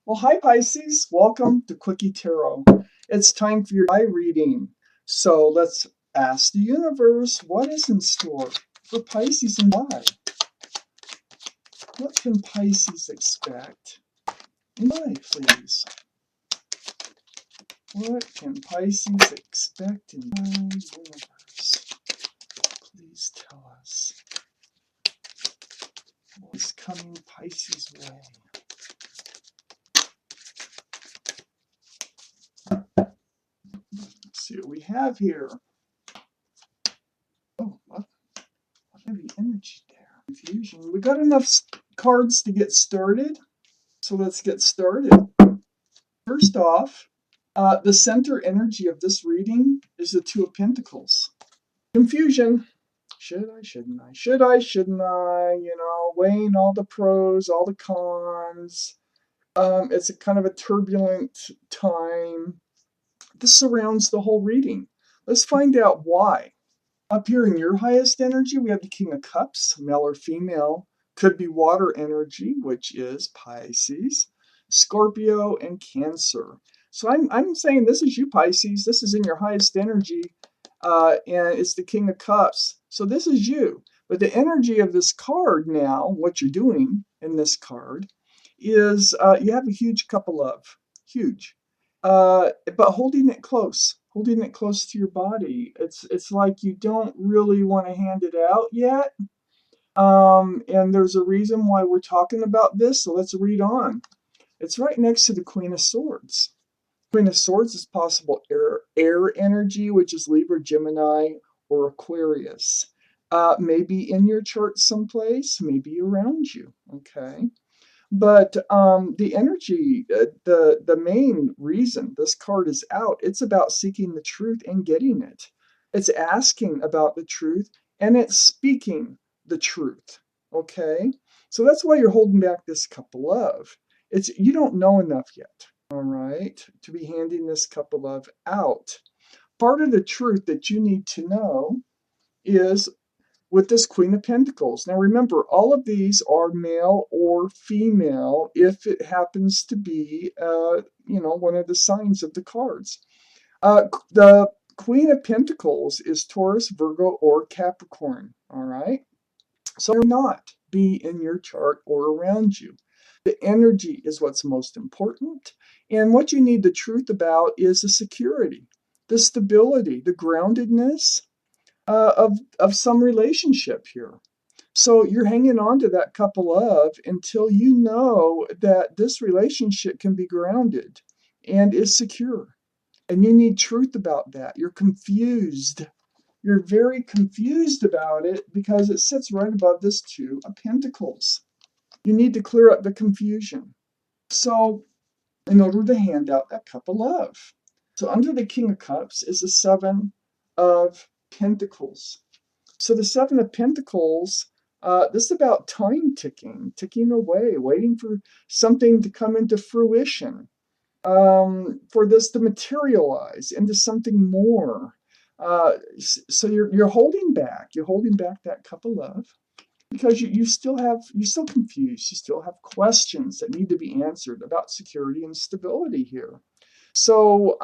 Well, hi Pisces. Welcome to Quickie Tarot. It's time for your eye reading. So let's ask the universe what is in store for Pisces and why. What can Pisces expect in life, please? What can Pisces expect in my universe? Please tell us what is coming Pisces' way. Let's see what we have here. Oh, what heavy energy there. Confusion. We got enough cards to get started, so let's get started. First off, the center energy of this reading is the Two of Pentacles. Confusion. Should I, shouldn't I? Should I, shouldn't I? Weighing all the pros, all the cons. It's a kind of a turbulent time. This surrounds the whole reading. Let's find out why. Up here in your highest energy, we have the King of Cups, male or female. Could be water energy, which is Pisces, Scorpio, and Cancer. So I'm saying this is you, Pisces. This is in your highest energy, and it's the King of Cups. So this is you. But the energy of this card now, what you're doing in this card, is you have a huge cup of love. Huge. But holding it close to your body. It's like you don't really want to hand it out yet. And there's a reason why we're talking about this, so let's read on. It's right next to the Queen of Swords. Queen of Swords is possible air energy, which is Libra, Gemini, or Aquarius. Maybe in your chart someplace, maybe around you, okay? But the energy, the main reason this card is out, it's about seeking the truth and getting it. It's asking about the truth and it's speaking the truth. Okay? So that's why you're holding back this cup of love. It's you don't know enough yet, all right, to be handing this cup of love out. Part of the truth that you need to know is with this Queen of Pentacles. Now remember, all of these are male or female if it happens to be, one of the signs of the cards. The Queen of Pentacles is Taurus, Virgo, or Capricorn, all right? So they're not be in your chart or around you. The energy is what's most important. And what you need the truth about is the security, the stability, the groundedness, of some relationship here. So you're hanging on to that cup of love until you know that this relationship can be grounded and is secure. And you need truth about that. You're confused. You're very confused about it because it sits right above this Two of Pentacles. You need to clear up the confusion. So in order to hand out that cup of love. So under the King of Cups is the Seven of Pentacles. So the Seven of Pentacles, this is about time ticking away, waiting for something to come into fruition, for this to materialize into something more. So you're holding back that cup of love because you're still confused. You still have questions that need to be answered about security and stability here. So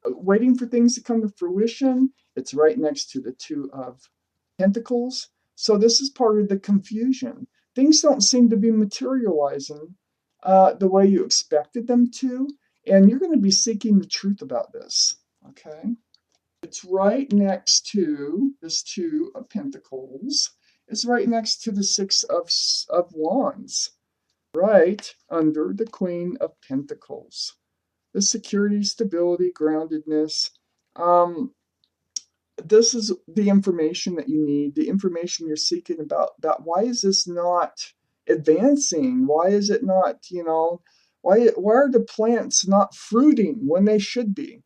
waiting for things to come to fruition. It's right next to the Two of Pentacles. So this is part of the confusion. Things don't seem to be materializing the way you expected them to. And you're going to be seeking the truth about this. Okay. It's right next to this Two of Pentacles. It's right next to the Six of Wands. Right under the Queen of Pentacles. The security, stability, groundedness. This is the information that you need, the information you're seeking about why is this not advancing? Why is it not, why are the plants not fruiting when they should be?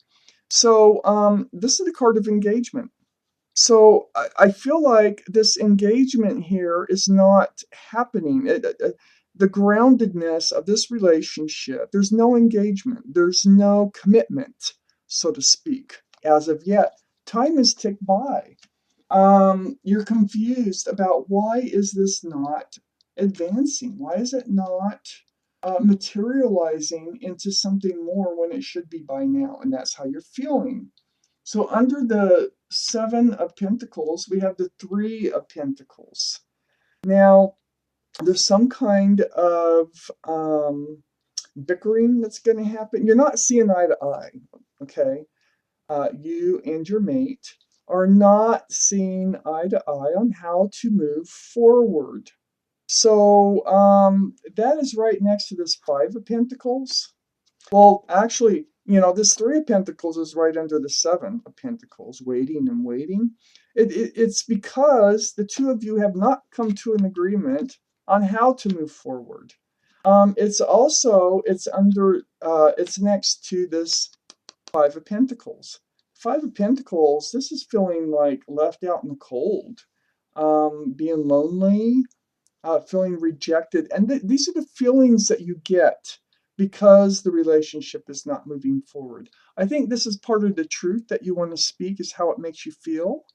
So this is the card of engagement. So I feel like this engagement here is not happening. The groundedness of this relationship, there's no engagement, there's no commitment, so to speak, as of yet. Time has ticked by. You're confused about why is this not advancing? Why is it not materializing into something more when it should be by now, and that's how you're feeling. So under the Seven of Pentacles, we have the Three of Pentacles. Now, there's some kind of bickering that's going to happen. You're not seeing eye to eye, okay? You and your mate are not seeing eye to eye on how to move forward. So that is right next to this Five of Pentacles. Well, actually, this Three of Pentacles is right under the Seven of Pentacles, waiting and waiting. It's because the two of you have not come to an agreement on how to move forward. It's next to this Five of Pentacles. Five of Pentacles, this is feeling like left out in the cold, being lonely, feeling rejected. And these are the feelings that you get because the relationship is not moving forward. I think this is part of the truth that you want to speak, is how it makes you feel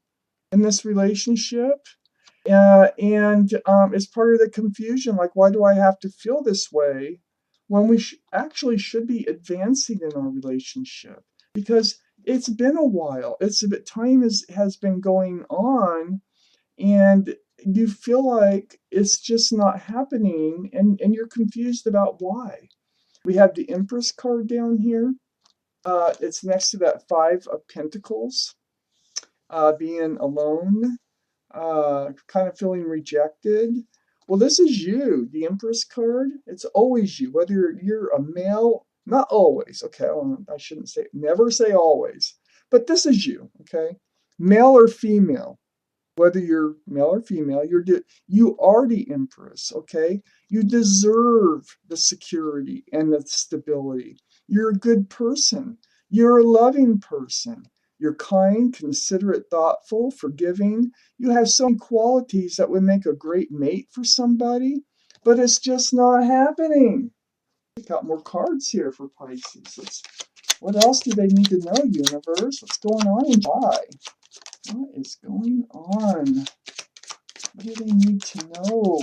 in this relationship. And it's part of the confusion, like, why do I have to feel this way when we actually should be advancing in our relationship? Because it's been a while. Time has been going on, and you feel like it's just not happening, and you're confused about why. We have the Empress card down here. It's next to that Five of Pentacles, being alone, kind of feeling rejected. Well, this is you, the Empress card. It's always you, whether you're a male, not always, okay? I shouldn't say, never say always, but this is you, okay? Male or female. Whether you're male or female, you are the Empress, okay? You deserve the security and the stability. You're a good person. You're a loving person. You're kind, considerate, thoughtful, forgiving. You have so many qualities that would make a great mate for somebody, but it's just not happening. We got more cards here for Pisces. What else do they need to know, universe? What's going on in July? What is going on? What do they need to know?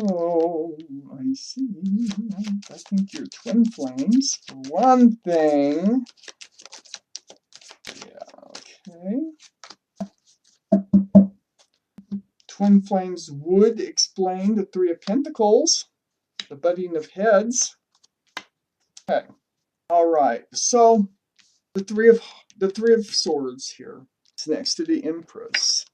Oh, I see. I think you're twin flames, for one thing. Yeah, okay. Twin flames would explain the Three of Pentacles, the butting of heads. Okay. All right. So the Three of Swords here. It's next to the Empress.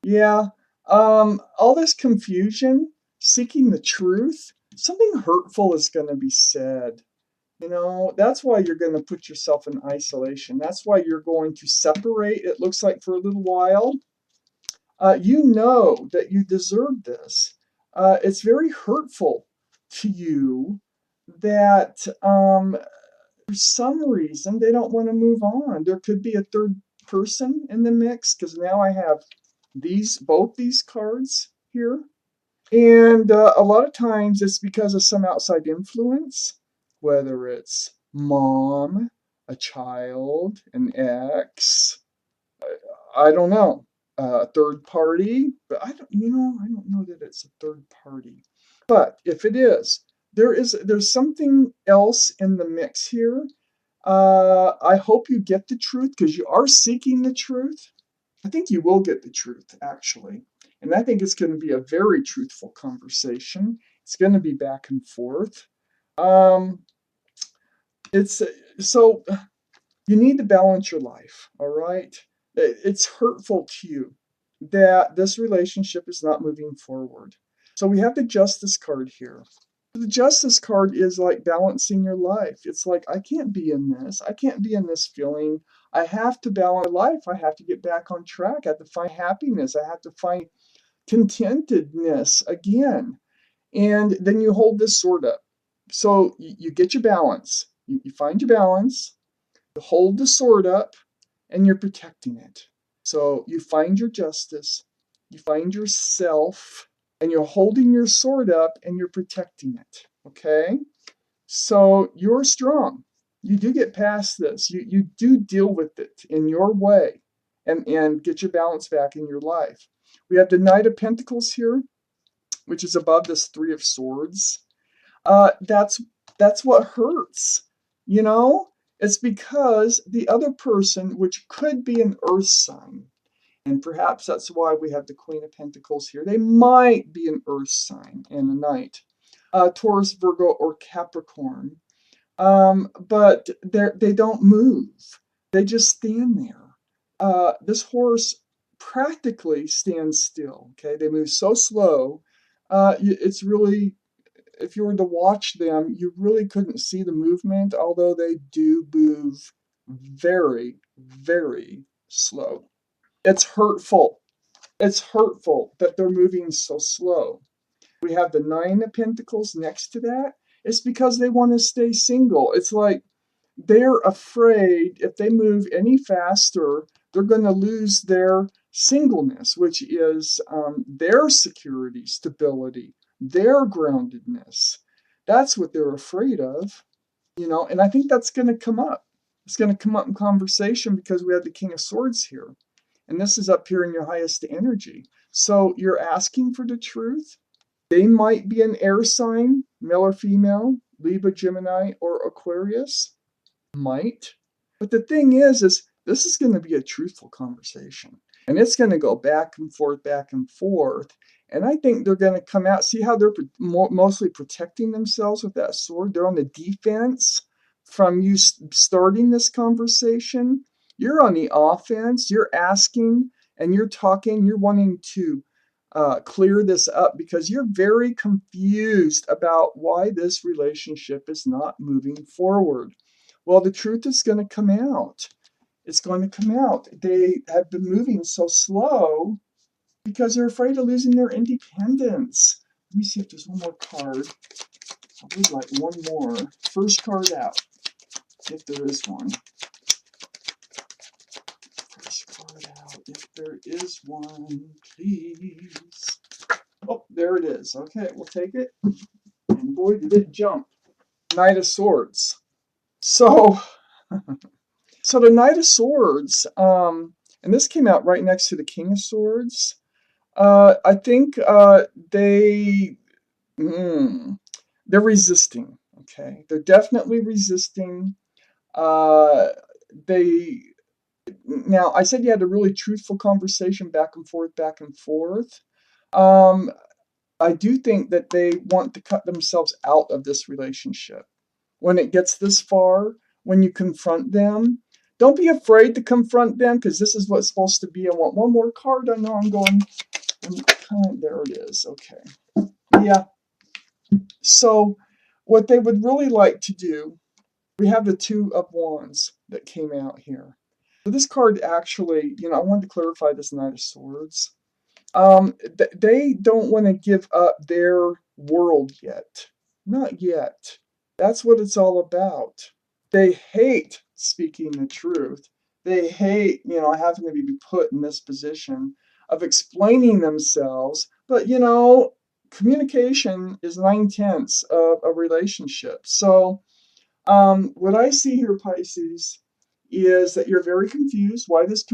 Yeah. All this confusion, seeking the truth, something hurtful is going to be said. That's why you're going to put yourself in isolation. That's why you're going to separate, it looks like, for a little while. You know that you deserve this. It's very hurtful to you that for some reason they don't want to move on. There could be a third person in the mix, because now I have both these cards here. And a lot of times it's because of some outside influence, whether it's mom, a child, an ex, I don't know, a third party, but I don't know that it's a third party. But if it is, there's something else in the mix here. I hope you get the truth, because you are seeking the truth. I think you will get the truth, actually. And I think it's going to be a very truthful conversation. It's going to be back and forth. So you need to balance your life, all right? It's hurtful to you that this relationship is not moving forward. So we have the Justice card here. The Justice card is like balancing your life. It's like, I can't be in this. I can't be in this feeling. I have to balance my life. I have to get back on track. I have to find happiness. I have to find contentedness again. And then you hold this sword up. So you get your balance. You find your balance. You hold the sword up, and you're protecting it. So you find your justice. You find yourself, and you're holding your sword up, and you're protecting it. Okay? So you're strong. You do get past this. You do deal with it in your way, and get your balance back in your life. We have the Knight of Pentacles here. which is above this Three of Swords, that's what hurts. You know, it's because the other person, which could be an earth sign, and perhaps that's why we have the Queen of Pentacles here. They might be an earth sign and a knight, Taurus, Virgo, or Capricorn. But they don't move. They just stand there. This horse practically stands still. Okay, they move so slow. It's really, if you were to watch them, you really couldn't see the movement, although they do move very, very slow. It's hurtful. It's hurtful that they're moving so slow. We have the Nine of Pentacles next to that. It's because they want to stay single. It's like they're afraid if they move any faster, they're going to lose their singleness, which is their security, stability, their groundedness. That's what they're afraid of, you know, and I think that's going to come up. It's going to come up in conversation because we have the King of Swords here. And this is up here in your highest energy. So you're asking for the truth. They might be an air sign, male or female, Libra, Gemini, or Aquarius. Might. But the thing is this is going to be a truthful conversation. And it's going to go back and forth, back and forth. And I think they're going to come out. See how they're mostly protecting themselves with that sword? They're on the defense from you starting this conversation. You're on the offense. You're asking and you're talking. You're wanting to clear this up because you're very confused about why this relationship is not moving forward. Well, the truth is going to come out. It's going to come out. They have been moving so slow because they're afraid of losing their independence. Let me see if there's one more card. I would like one more. First card out, if there is one. First card out, if there is one, please. Oh, there it is. Okay, we'll take it. And boy, did it jump. Knight of Swords. So the Knight of Swords, and this came out right next to the King of Swords. I think they're resisting. Okay, they're definitely resisting. Now I said you had a really truthful conversation back and forth, back and forth. I do think that they want to cut themselves out of this relationship. When it gets this far, when you confront them, don't be afraid to confront them because this is what's supposed to be. I want one more card. I know I'm going. There it is. Okay. Yeah. So what they would really like to do, we have the Two of Wands that came out here. So this card actually, I wanted to clarify this Knight of Swords. They don't want to give up their world yet. Not yet. That's what it's all about. They hate speaking the truth. They hate, having to be put in this position of explaining themselves. But, communication is 9/10 of a relationship. So, what I see here, Pisces, is that you're very confused why this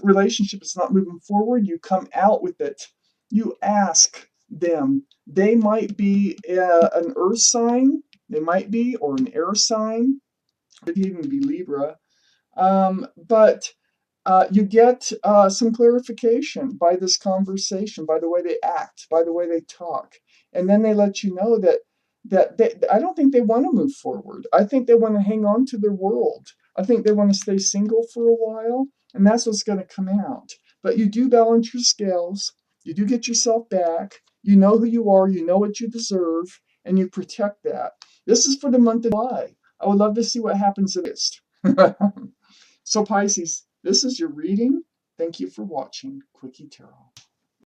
relationship is not moving forward. You come out with it. You ask them. They might be an earth sign. They might be, or an air sign. Could even be Libra. But you get some clarification by this conversation, by the way they act, by the way they talk. And then they let you know that I don't think they want to move forward. I think they want to hang on to their world. I think they want to stay single for a while, and that's what's going to come out. But you do balance your scales. You do get yourself back. You know who you are. You know what you deserve, and you protect that. This is for the month of July. I would love to see what happens next. So Pisces, this is your reading. Thank you for watching Quickie Tarot.